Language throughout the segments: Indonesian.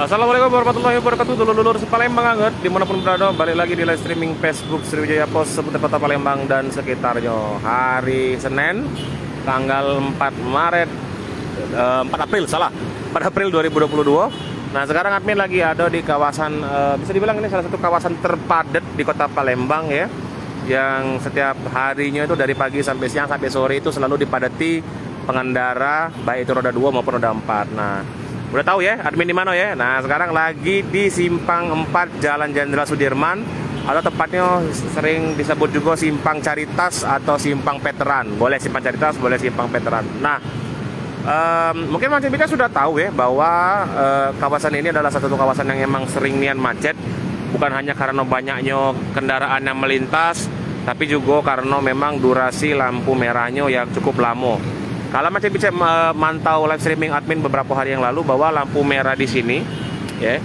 Assalamualaikum warahmatullahi wabarakatuh. Dulur-dulur Palembang anget dimanapun berada, balik lagi di live streaming Facebook Sriwijaya Pos seputar kota Palembang dan sekitarnya. Hari Senin tanggal 4 Maret 4 April 4 April 2022. Nah sekarang admin lagi ada di kawasan bisa dibilang ini salah satu kawasan terpadat di kota Palembang ya, yang setiap harinya itu dari pagi sampai siang sampai sore itu selalu dipadati pengendara baik itu roda 2 maupun roda 4. Nah udah tahu ya admin di mana ya. Nah sekarang lagi di Simpang 4 Jalan Jenderal Sudirman, atau tepatnya sering disebut juga Simpang Caritas atau Simpang Veteran. Boleh Simpang Caritas, boleh Simpang Veteran. Nah mungkin Mas Bika sudah tahu ya bahwa kawasan ini adalah satu kawasan yang emang sering nian macet, bukan hanya karena banyaknya kendaraan yang melintas, tapi juga karena memang durasi lampu merahnya yang cukup lama. Kalau macam bisa mantau live streaming admin beberapa hari yang lalu bahwa lampu merah di sini ya,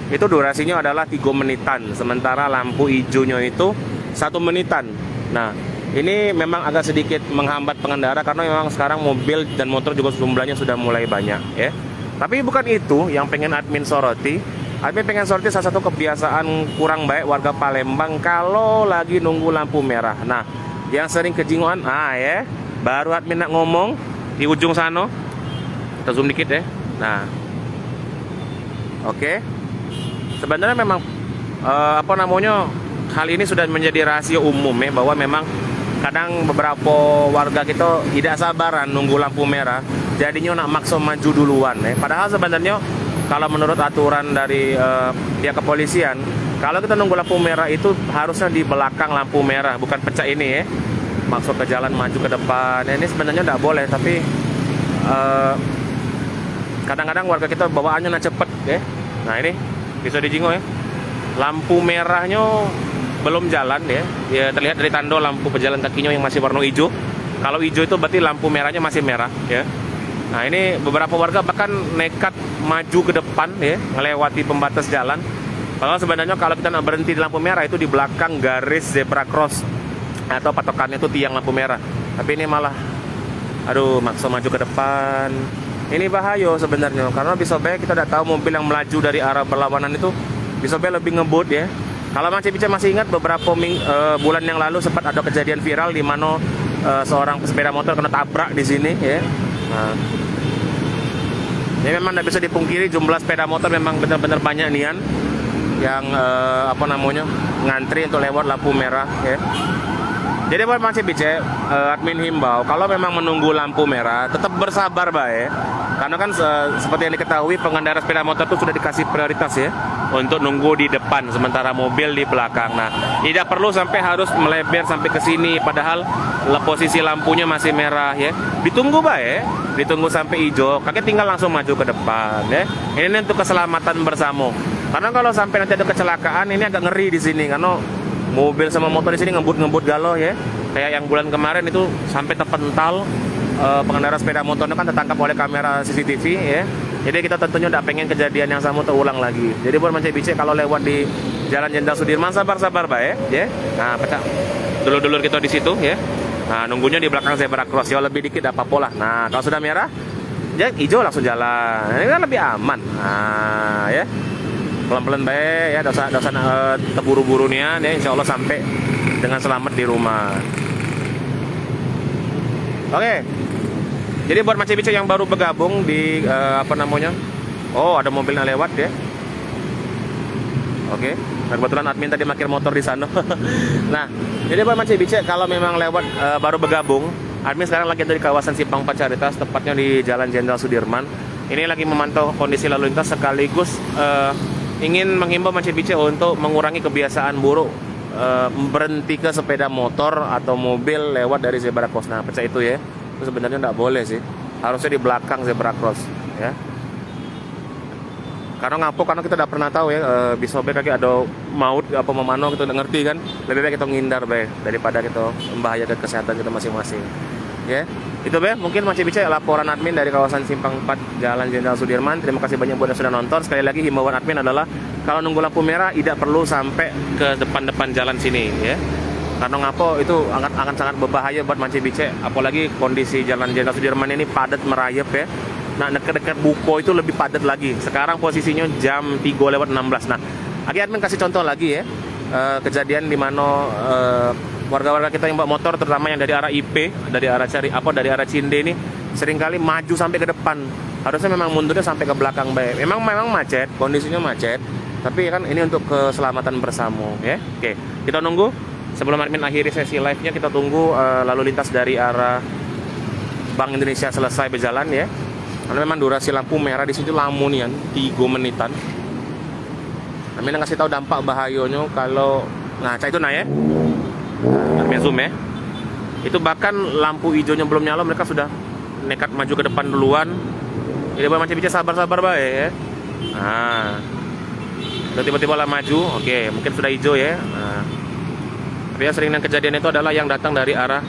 itu durasinya adalah 3 menitan, sementara lampu hijaunya itu 1 menitan. Nah, ini memang agak sedikit menghambat pengendara karena memang sekarang mobil dan motor juga jumlahnya sudah mulai banyak ya. Tapi bukan itu yang pengen admin soroti. Admin pengen soroti salah satu kebiasaan kurang baik warga Palembang kalau lagi nunggu lampu merah. Nah, yang sering kejingoan, ya, baru admin nak ngomong di ujung sana, kita zoom dikit ya. Nah, oke. Sebenarnya memang hal ini sudah menjadi rahasia umum ya, bahwa memang kadang beberapa warga kita tidak sabaran nunggu lampu merah, jadinya nak maksa maju duluan ya. Padahal sebenarnya kalau menurut aturan dari pihak kepolisian, kalau kita nunggu lampu merah itu harusnya di belakang lampu merah, bukan pecah ini ya, masuk ke jalan maju ke depan. Ini sebenarnya tidak boleh, tapi kadang-kadang warga kita bawaannya nak cepet ya. Nah ini bisa dijingo ya, lampu merahnya belum jalan ya. Ya terlihat dari tanda lampu pejalan kakinya yang masih warna hijau. Kalau hijau itu berarti lampu merahnya masih merah ya. Nah ini beberapa warga bahkan nekat maju ke depan ya, melewati pembatas jalan. Kalau sebenarnya kalau kita nak berhenti di lampu merah itu di belakang garis zebra cross atau patokannya itu tiang lampu merah. Tapi ini malah maksa maju ke depan. Ini bahaya sebenarnya, karena bisa baik kita tidak tahu mobil yang melaju dari arah berlawanan itu bisa baik lebih ngebut ya. Kalau masih ingat beberapa bulan yang lalu sempat ada kejadian viral di mana seorang pesepeda motor kena tabrak di sini ya. Nah, ini memang tidak bisa dipungkiri jumlah sepeda motor memang benar-benar banyak nian yang ngantri untuk lewat lampu merah ya. Jadi buat masih bicara admin himbau kalau memang menunggu lampu merah tetap bersabar baik, karena kan seperti yang diketahui pengendara sepeda motor itu sudah dikasih prioritas ya untuk nunggu di depan sementara mobil di belakang. Nah tidak perlu sampai harus melebar sampai ke sini padahal posisi lampunya masih merah ya. Ditunggu baik, ditunggu sampai hijau, kakek tinggal langsung maju ke depan ya. Ini untuk keselamatan bersama. Karena kalau sampai nanti ada kecelakaan ini agak ngeri di sini, karena mobil sama motor di sini ngebut galau ya. Kayak yang bulan kemarin itu sampai terpental pengendara sepeda motornya kan tertangkap oleh kamera CCTV ya. Jadi kita tentunya tidak pengen kejadian yang sama terulang lagi. Jadi buat mancai bicek kalau lewat di Jalan Jenderal Sudirman sabar-sabar baik ya. Nah pecah dulur-dulur kita di situ ya. Nah nunggunya di belakang zebra cross ya, lebih dikit apa-apa lah. Nah kalau sudah merah, ya hijau langsung jalan. Ini kan lebih aman. Nah ya. Pelan-pelan baik ya, dosa terburu-buru nih ya, insya Allah sampai dengan selamat di rumah. Oke, jadi buat macam-macam yang baru bergabung di oh ada mobil yang lewat ya. Oke, dan kebetulan admin tadi parkir motor di sana. Nah, jadi buat macam-macam kalau memang lewat baru bergabung, admin sekarang lagi ada di kawasan Simpang 4 Caritas, tepatnya di Jalan Jenderal Sudirman. Ini lagi memantau kondisi lalu lintas sekaligus ingin menghimbau macam bicara untuk mengurangi kebiasaan buruk berhenti ke sepeda motor atau mobil lewat dari zebra cross. Nah pecah itu ya, itu sebenarnya tidak boleh sih, harusnya di belakang zebra cross ya. Karena kita tidak pernah tahu ya, bisa baik lagi ada maut apa memano kita udah ngerti kan, lebih baik kita menghindar baik daripada kita membahayakan kesehatan kita masing-masing ya. Itu mungkin masih bicara laporan admin dari kawasan Simpang 4 Jalan Jenderal Sudirman. Terima kasih banyak buat yang sudah nonton. Sekali lagi himbauan admin adalah kalau nunggu lampu merah tidak perlu sampai ke depan-depan jalan sini ya. Karena itu akan sangat berbahaya buat Manci Bice, apalagi kondisi Jalan Jenderal Sudirman ini padat merayap ya. Nah, dekat-dekat Buko itu lebih padat lagi. Sekarang posisinya jam 3:16. Nah, admin kasih contoh lagi ya. Kejadian di mana warga-warga kita yang bawa motor, terutama yang dari arah IP, dari arah dari arah Cinde ini seringkali maju sampai ke depan. Harusnya memang mundurnya sampai ke belakang baik. Memang macet, kondisinya macet. Tapi kan ini untuk keselamatan bersama ya. Oke, kita nunggu sebelum admin akhiri sesi live-nya, kita tunggu lalu lintas dari arah Bank Indonesia selesai berjalan ya. Karena memang durasi lampu merah di situ lama nih kan, 3 menitan. Admin ngasih tahu dampak bahayanya kalau ngaca itu nah ya. Admin zoom ya. Itu bahkan lampu hijaunya belum nyala mereka sudah nekat maju ke depan duluan. Jadi macam bicara sabar-sabar baik ya. Nah, tiba-tiba lah maju. Oke, mungkin sudah hijau ya. Nah, tapi yang sering kejadian itu adalah yang datang dari arah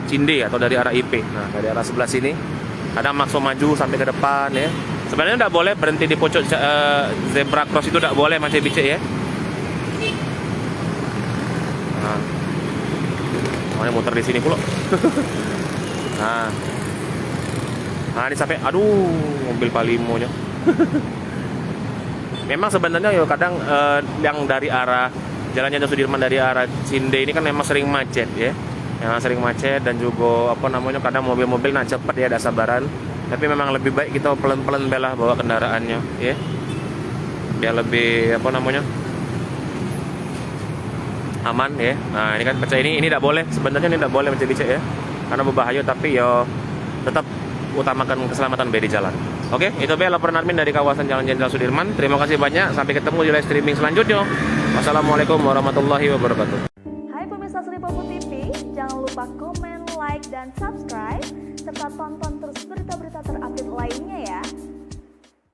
Cinde atau dari arah IP. Nah, dari arah sebelah sini kadang maksa maju sampai ke depan ya. Sebenarnya tidak boleh berhenti di pojok zebra cross, itu tidak boleh macam bicek ya. Nah, makanya muter di sini pula. Nah, ini sampai, aduh, mobil palimonya. Memang sebenarnya ya kadang yang dari arah Jalan Jenderal Sudirman dari arah Cinde ini kan memang sering macet ya. Memang sering macet dan juga kadang mobil-mobil nak cepat ya, ada sabaran. Tapi memang lebih baik kita pelan-pelan belah bawa kendaraannya ya. Biar lebih aman ya. Nah, ini kan percaya ini tidak boleh, sebenarnya ini tidak boleh macet ya. Karena berbahaya, tapi ya tetap utamakan keselamatan di jalan. Oke, itu be laporan admin dari kawasan Jalan Jenderal Sudirman. Terima kasih banyak, sampai ketemu di live streaming selanjutnya. Wassalamualaikum warahmatullahi wabarakatuh. Hai pemirsa Seripopo TV, jangan lupa komen, like, dan subscribe serta tonton terus